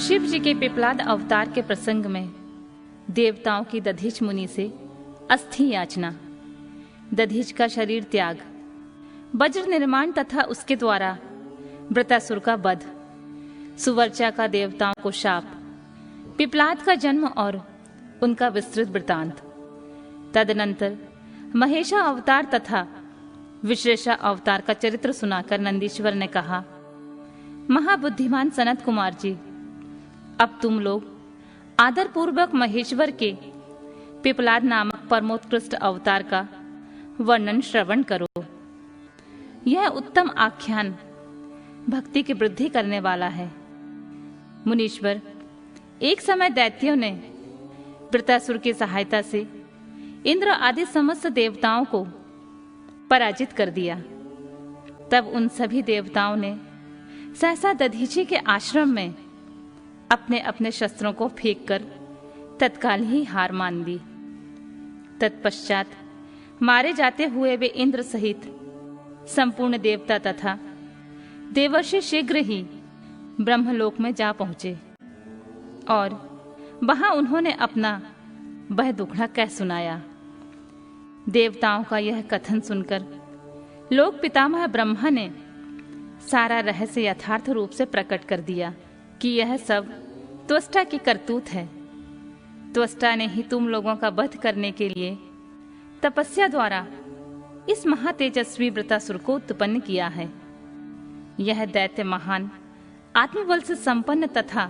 शिव जी के पिपलाद अवतार के प्रसंग में देवताओं की दधीच मुनि से अस्थि याचना, दधीच का शरीर त्याग, वज्र निर्माण तथा उसके द्वारा वृतासुर का वध, सुवर्चा का देवताओं को शाप, पिपलाद का जन्म और उनका विस्तृत वृतांत। तदनंतर महेशा अवतार तथा विश्लेषा अवतार का चरित्र सुनाकर नंदीश्वर ने कहा, महाबुद्धिमान सनत कुमार जी, अब तुम लोग आदरपूर्वक महेश्वर के पिपलाद नामक परमोत्कृष्ट अवतार का वर्णन श्रवण करो। यह उत्तम आख्यान भक्ति की वृद्धि करने वाला है। मुनीश्वर, एक समय दैत्यों ने वृतासुर की सहायता से इंद्र आदि समस्त देवताओं को पराजित कर दिया। तब उन सभी देवताओं ने सहसा दधीची के आश्रम में अपने अपने शस्त्रों को फेंककर तत्काल ही हार मान ली। तत्पश्चात मारे जाते हुए वे इंद्र सहित संपूर्ण देवता तथा देवर्षि शीघ्र ही ब्रह्मलोक में जा पहुंचे और वहां उन्होंने अपना वह दुखड़ा कह सुनाया। देवताओं का यह कथन सुनकर लोक पितामह ब्रह्मा ने सारा रहस्य यथार्थ रूप से प्रकट कर दिया कि यह सब त्वष्टा की करतूत है। त्वष्टा ने ही तुम लोगों का वध करने के लिए तपस्या द्वारा इस महातेजस्वी वृतासुर को उत्पन्न किया है। यह दैत्य महान, आत्मबल से संपन्न तथा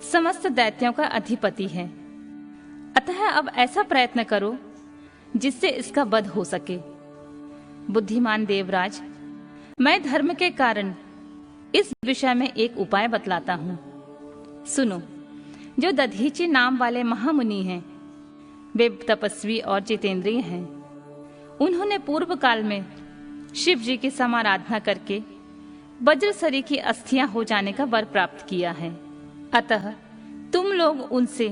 समस्त दैत्यों का अधिपति है। अतः अब ऐसा प्रयत्न करो जिससे इसका वध हो सके। बुद्धिमान देवराज, मैं धर्म के कारण इस विषय में एक उपाय बतलाता हूं। सुनो, जो दधीची नाम वाले महामुनि हैं, वे तपस्वी और जितेंद्रिय हैं। उन्होंने पूर्व काल में शिव जी की समाराधना करके वज्रसरी की अस्थियां हो जाने का वर प्राप्त किया है। अतः तुम लोग उनसे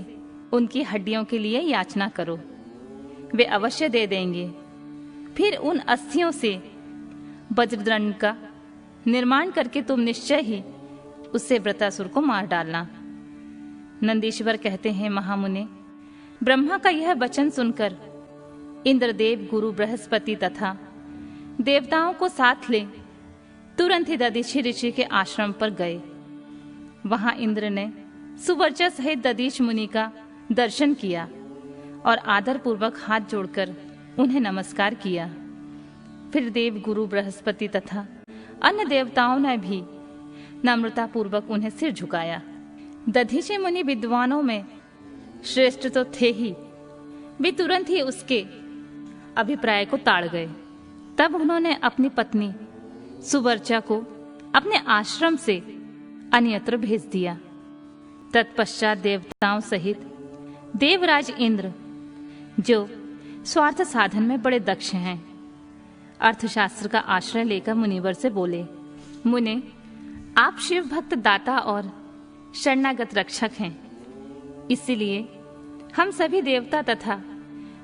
उनकी हड्डियों के लिए याचना करो, वे अवश्य दे देंगे। फिर उन अस्थियों से वज्रदंड का निर्माण करके तुम निश्चय ही उससे वृतासुर को मार डालना। नंदीश्वर कहते हैं, महामुने, ब्रह्मा का यह वचन सुनकर इंद्रदेव गुरु बृहस्पति तथा देवताओं को साथ ले तुरंत ही दधीचि ऋषि के आश्रम पर गए। वहां इंद्र ने सुवर्चा सहित दधीच मुनि का दर्शन किया और आदर पूर्वक हाथ जोड़कर उन्हें नमस्कार किया। फिर देव गुरु बृहस्पति तथा अन्य देवताओं ने भी नम्रता पूर्वक उन्हें सिर झुकाया। दधीचि मुनि विद्वानों में श्रेष्ठ तो थे ही, वे तुरंत ही उसके अभिप्राय को ताड़ गए। तब उन्होंने अपनी पत्नी सुवर्चा को अपने आश्रम से अन्यत्र भेज दिया। तत्पश्चात देवताओं सहित देवराज इंद्र, जो स्वार्थ साधन में बड़े दक्ष हैं, अर्थशास्त्र का आश्रय लेकर मुनिवर से बोले, मुने, आप शिव भक्त दाता और शरणागत रक्षक हैं। इसलिए हम सभी देवता तथा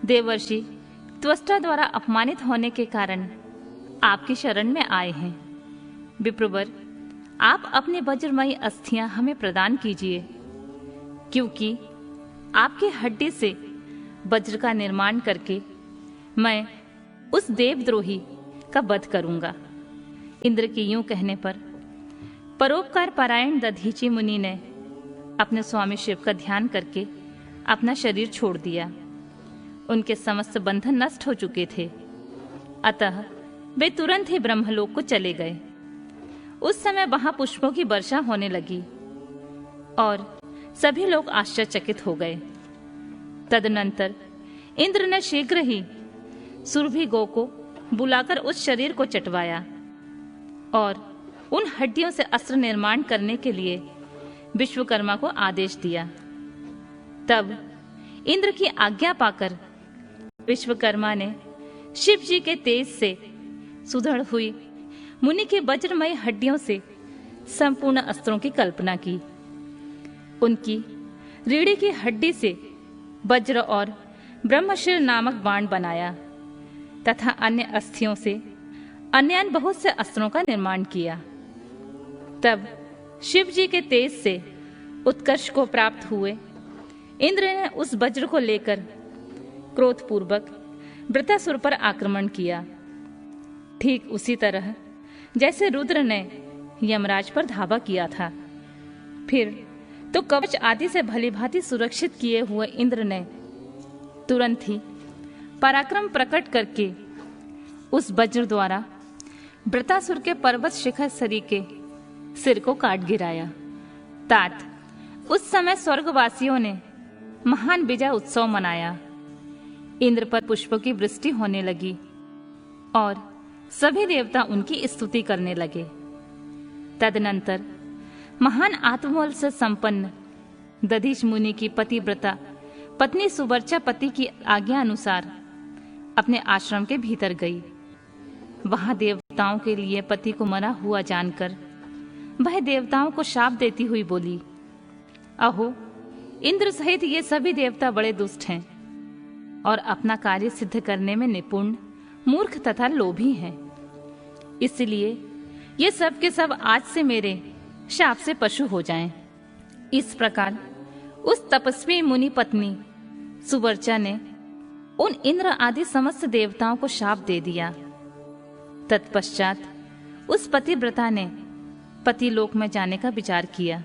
देवर्षि त्वष्टा द्वारा अपमानित होने के कारण आपकी शरण में आए हैं। विप्रवर, आप अपने वज्रमयी अस्थियां हमें प्रदान कीजिए, क्योंकि आपकी हड्डी से वज्र का निर्माण करके मैं उस देवद्रोही का वध करूंगा। इंद्र के यूं कहने पर परोपकार परायण दधीचि मुनि ने अपने स्वामी शिव का ध्यान करके अपना शरीर छोड़ दिया। उनके समस्त बंधन नष्ट हो चुके थे, अतः वे तुरंत ही ब्रह्मलोक को चले गए। उस समय वहां पुष्पों की वर्षा होने लगी और सभी लोग आश्चर्यचकित हो गए। तदनंतर इंद्र ने शीघ्र ही सुरभि गौ को बुलाकर उस शरीर को चटवाया और उन हड्डियों से अस्त्र निर्माण करने के लिए विश्वकर्मा को आदेश दिया। तब इंद्र की आज्ञा पाकर विश्वकर्मा ने शिव जी के तेज से सुदृढ़ हुई मुनि के वज्रमय हड्डियों से संपूर्ण अस्त्रों की कल्पना की। उनकी रीढ़ी की हड्डी से वज्र और ब्रह्मशिर नामक बाण बनाया तथा अन्य अस्थियों से अन्य बहुत से अस्त्रों का निर्माण किया। तब शिव जी के तेज से उत्कर्ष को प्राप्त हुए, इंद्र ने उस वज्र को लेकर क्रोधपूर्वक वृत्रासुर पर आक्रमण किया। ठीक उसी तरह जैसे रुद्र ने यमराज पर धावा किया था। फिर तो कवच आदि से भलीभांति सुरक्षित किए हुए इंद्र ने तुरंत ही पराक्रम प्रकट करके उस वज्र द्वारा वृत्रासुर के पर्वत शिखर सरी के सिर को काट गिराया। तात उस समय स्वर्गवासियों ने महान विजय उत्सव मनाया। इंद्र पर पुष्पों की वृष्टि होने लगी और सभी देवता उनकी स्तुति करने लगे। तदनंतर महान आत्मबल से संपन्न दधीच मुनि की पतिव्रता पत्नी सुवर्चा पति की आज्ञा अनुसार अपने आश्रम के भीतर गई। वहां देवताओं के लिए पति को मरा हुआ जानकर वह देवताओं को शाप देती हुई बोली, अहो, इंद्र सहित ये सभी देवता बड़े दुष्ट हैं और अपना कार्य सिद्ध करने में निपुण, मूर्ख तथा लोभी हैं। इसलिए ये सब के सब आज से मेरे शाप से पशु हो जाएं। इस प्रकार उस तपस्वी मुनि पत्नी सुवर्चा ने उन इंद्र आदि समस्त देवताओं को शाप दे दिया। तत्पश्चात उस पतिव्रता ने पतिलोक में जाने का विचार किया।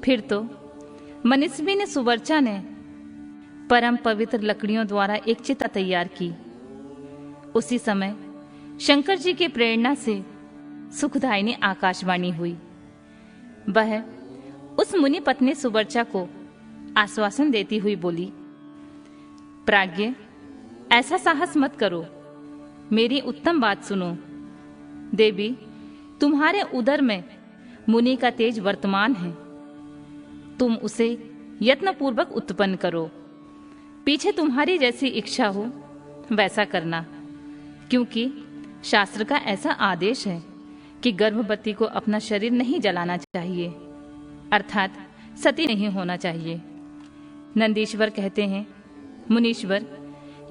फिर तो मनीषवी ने सुवर्चा ने परम पवित्र लकड़ियों द्वारा एक चिता तैयार की। उसी समय शंकर जी की प्रेरणा से सुखदायिनी आकाशवाणी हुई। वह उस मुनि पत्नी सुवर्चा को आश्वासन देती हुई बोली, प्राज्ञ, ऐसा साहस मत करो, मेरी उत्तम बात सुनो। देवी, तुम्हारे उदर में मुनि का तेज वर्तमान है। तुम उसे यत्नपूर्वक उत्पन्न करो। पीछे तुम्हारी जैसी इच्छा हो वैसा करना, क्योंकि शास्त्र का ऐसा आदेश है कि गर्भवती को अपना शरीर नहीं जलाना चाहिए, अर्थात सती नहीं होना चाहिए। नंदीश्वर कहते हैं, मुनीश्वर,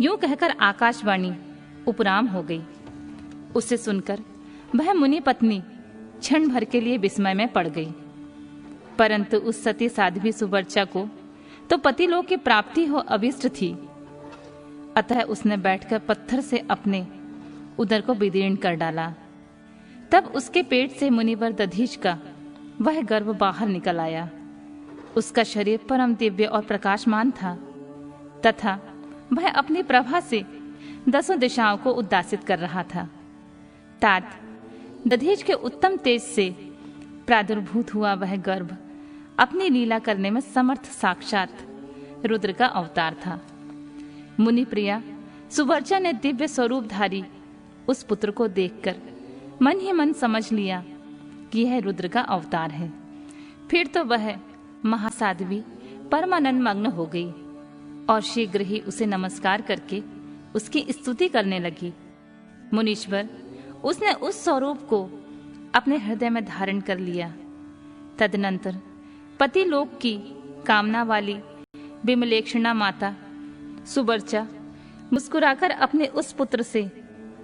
यूं कहकर आकाशवाणी उपराम हो गई। उसे सुनकर वह मुनि पत्नी क्षण भर के लिए विस्मय में पड़ गई। परंतु उस सती साध्वी सुवर्चा को तो पतिलोक की प्राप्ति हो अभिष्ट थी। अतः उसने बैठकर पत्थर से अपने उदर को विदीर्ण कर डाला। तब उसके पेट से मुनिवर दधीच का वह गर्भ बाहर निकल आया। उसका शरीर परम दिव्य और प्रकाशमान था तथा वह अपनी प्रभा से 10 दिशाओं को उद्दासित कर रहा था। तात दधीच के उत्तम तेज से प्रादुर्भूत हुआ वह गर्भ अपनी लीला करने में समर्थ साक्षात रुद्र का अवतार था। मुनि प्रिया सुवर्चा ने दिव्य स्वरूपधारी उस पुत्र को देखकर मन ही मन समझ लिया कि यह रुद्र का अवतार है। फिर तो वह महासाध्वी परमानंद मग्न हो गई और शीघ्र ही उसे नमस्कार करके उसकी स्तुति करने लगी। मुनीश्वर, उसने उस स्वरूप को अपने हृदय में धारण कर लिया। तदनंतर पतिलोक की कामना वाली विमलेक्षणा माता सुवर्चा मुस्कुराकर अपने उस पुत्र से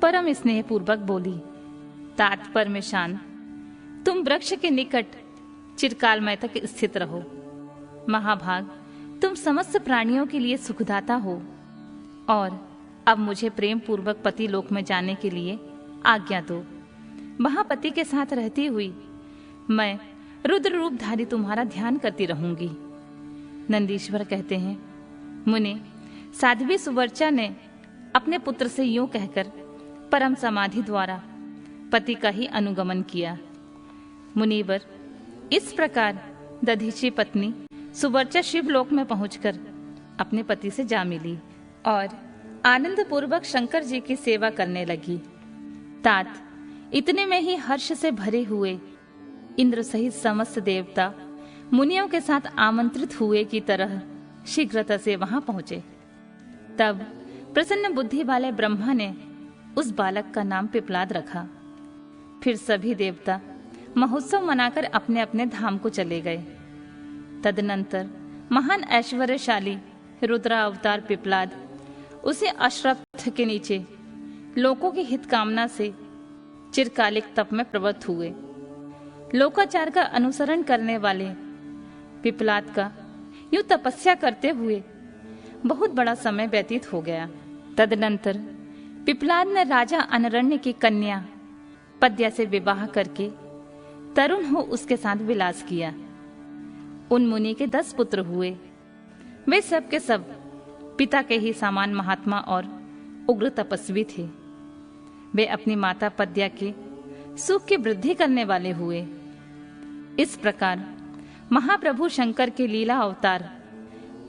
परम स्नेह पूर्वक बोली, तात परमेशान, तुम वृक्ष के निकट चिरकालमय तक स्थित रहो। महाभाग, तुम समस्त प्राणियों के लिए सुखदाता हो और अब मुझे प्रेम पूर्वक पति लोक में जाने के लिए आज्ञा दो। वहां पति के साथ रहती हुई मैं रुद्र रूपधारी तुम्हारा ध्यान करती रहूंगी। नंदीश्वर कहते हैं, मुनि, साध्वी सुवर्चा ने अपने पुत्र से यूं कहकर परम समाधि द्वारा पति का ही अनुगमन किया। मुनिवर, इस प्रकार दधीची पत्नी सुवर्चा शिवलोक में पहुंचकर अपने पति से जा मिली और आनंद पूर्वक शंकर जी की सेवा करने लगी। तात इतने में ही हर्ष से भरे हुए इंद्र सहित समस्त देवता मुनियों के साथ आमंत्रित हुए की तरह शीघ्रता से वहां पहुंचे। तब प्रसन्न बुद्धि वाले ब्रह्मा ने उस बालक का नाम पिपलाद रखा। फिर सभी देवता महोत्सव मनाकर अपने अपने धाम को चले गए। तदनंतर महान ऐश्वर्यशाली रुद्रा अवतार पिपलाद उसे अश्वत्थ के नीचे लोकों की हित कामना से चिरकालिक तप में प्रवृत्त हुए। लोकाचार का अनुसरण करने वाले पिप्पलाद का यूं तपस्या करते हुए बहुत बड़ा समय व्यतीत हो गया। तदनंतर पिप्पलाद ने राजा अनरण्य की कन्या पद्या से विवाह करके तरुण हो उसके साथ विलास किया। उन मुनि के 10 पुत्र हुए। वे सब के सब पिता के ही समान महात्मा और उग्र तपस्वी थे। वे अपनी माता पद्या के सुख की वृद्धि करने वाले हुए। इस प्रकार महाप्रभु शंकर के लीला अवतार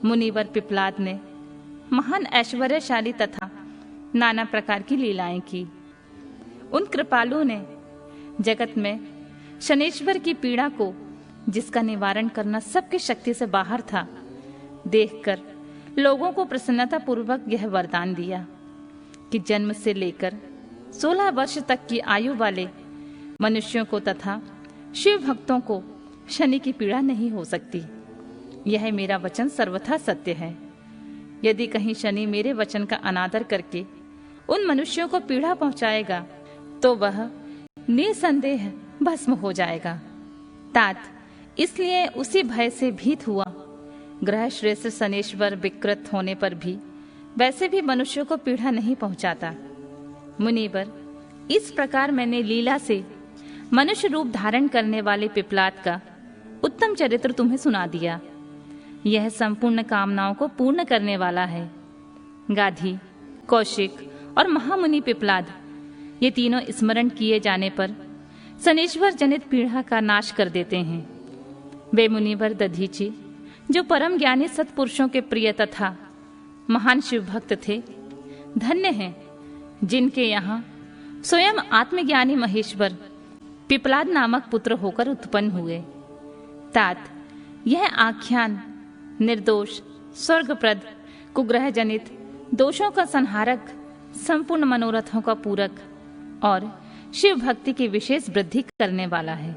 मुनिवर पिप्पलाद ने महान ऐश्वर्यशाली तथा नाना प्रकार की लीलाएं की। उन कृपालु ने जगत में शनेश्वर की पीड़ा को, जिसका निवारण करना सबकी शक्ति से बाहर था, देखकर लोगों को प्रसन्नता पूर्वक यह वरदान दिया कि जन्म से लेकर 16 वर्ष तक की आयु वाले मनुष्यों को तथा शिव भक्तों को शनि की पीड़ा नहीं हो सकती। यह मेरा वचन सर्वथा सत्य है। यदि कहीं शनि मेरे वचन का अनादर करके उन मनुष्यों को पीड़ा पहुंचाएगा तो वह निसंदेह भस्म हो जाएगा। तात इसलिए उसी भय से भीत हुआ ग्रह श्रेष्ठ शनेश्वर विकृत होने पर भी वैसे भी मनुष्यों को पीड़ा नहीं पहुंचाता। मुनिवर, इस प्रकार मैंने लीला से मनुष्य रूप धारण करने वाले पिप्पलाद का उत्तम चरित्र तुम्हें सुना दिया। यह संपूर्ण कामनाओं को पूर्ण करने वाला है। गाधी, कौशिक और महामुनि पिप्पलाद, ये तीनों स्मरण किए जाने पर शनेश्वर जनित पीड़ा का नाश कर देते हैं। वे मुनिवर दधीची, जो परम ज्ञानी सत्पुरुषों के प्रिय तथा महान शिव भक्त थे, धन्य हैं जिनके यहाँ स्वयं आत्मज्ञानी महेश्वर पिप्पलाद नामक पुत्र होकर उत्पन्न हुए। तात यह आख्यान निर्दोष, स्वर्गप्रद, कुग्रह जनित, दोषों का संहारक, संपूर्ण मनोरथों का पूरक और शिव भक्ति की विशेष वृद्धि करने वाला है।